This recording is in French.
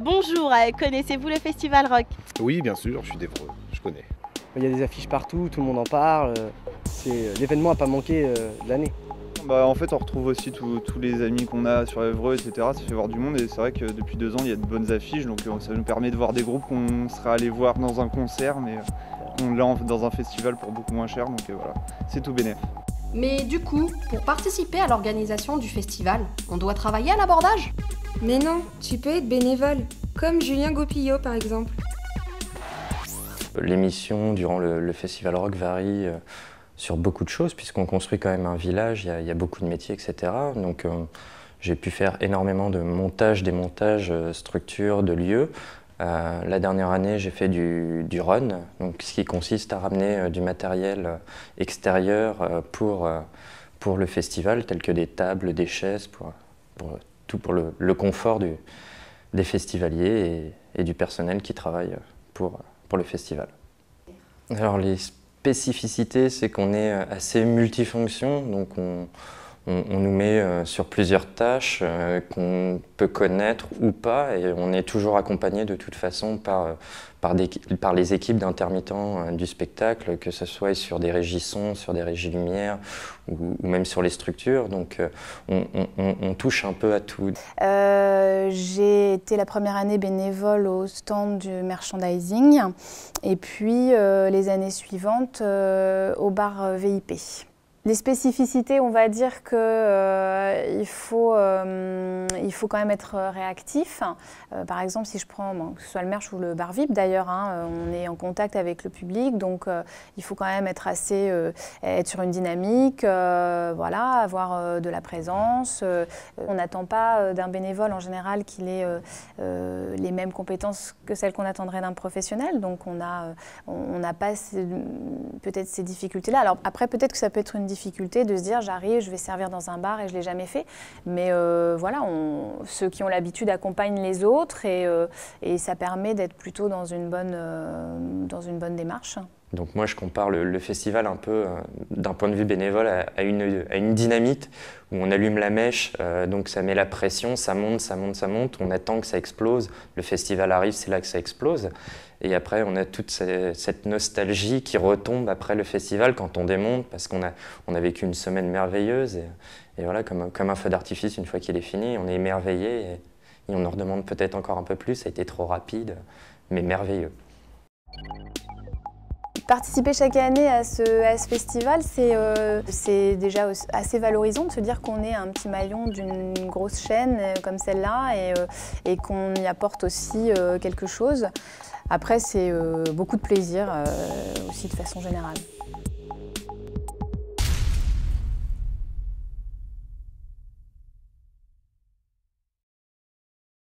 Bonjour, connaissez-vous le Festival Rock? Oui, bien sûr, je suis d'Évreux, je connais. Il y a des affiches partout, tout le monde en parle. C'est l'événement à pas manquer de l'année. En fait, on retrouve aussi tous les amis qu'on a sur Évreux, etc. Ça fait voir du monde et c'est vrai que depuis 2 ans, il y a de bonnes affiches. Donc ça nous permet de voir des groupes qu'on serait allé voir dans un concert, mais on l'a dans un festival pour beaucoup moins cher. Donc voilà, c'est tout bénef. Mais du coup, pour participer à l'organisation du festival, on doit travailler à l'abordage? Mais non, tu peux être bénévole, comme Julien Gopillot par exemple. Les missions durant le Festival Rock varient sur beaucoup de choses, puisqu'on construit quand même un village, il y a beaucoup de métiers, etc. Donc j'ai pu faire énormément de montage, démontage, structure, de lieux. La dernière année, j'ai fait du run, donc ce qui consiste à ramener du matériel extérieur pour le festival, tel que des tables, des chaises, pour le confort des festivaliers et du personnel qui travaille pour le festival. Alors les spécificités, c'est qu'on est assez multifonction, donc on nous met sur plusieurs tâches qu'on peut connaître ou pas, et on est toujours accompagné de toute façon par les équipes d'intermittents du spectacle, que ce soit sur des régies son, sur des régies lumière ou même sur les structures, donc on touche un peu à tout. J'ai été la première année bénévole au stand du merchandising et puis les années suivantes au bar VIP. Les spécificités, on va dire qu'il faut quand même être réactif. Par exemple, si je prends que ce soit le merch ou le bar VIP d'ailleurs, on est en contact avec le public, donc il faut quand même être sur une dynamique, voilà, avoir de la présence. On n'attend pas d'un bénévole en général qu'il ait les mêmes compétences que celles qu'on attendrait d'un professionnel, donc on n'a pas peut-être ces difficultés-là. Alors après, peut-être que ça peut être une difficulté de se dire j'arrive, je vais servir dans un bar et je ne l'ai jamais fait. Mais voilà, ceux qui ont l'habitude accompagnent les autres et ça permet d'être plutôt dans une bonne démarche. Donc moi je compare le festival un peu d'un point de vue bénévole à une dynamite où on allume la mèche, donc ça met la pression, ça monte, ça monte, ça monte, on attend que ça explose, le festival arrive, c'est là que ça explose. Et après on a toute cette nostalgie qui retombe après le festival quand on démonte, parce qu'on a vécu une semaine merveilleuse et voilà, comme un feu d'artifice, une fois qu'il est fini, on est émerveillé et on en redemande peut-être encore un peu plus, ça a été trop rapide, mais merveilleux. Participer chaque année à ce festival, c'est déjà assez valorisant de se dire qu'on est un petit maillon d'une grosse chaîne comme celle-là et qu'on y apporte aussi quelque chose. Après, c'est beaucoup de plaisir aussi de façon générale.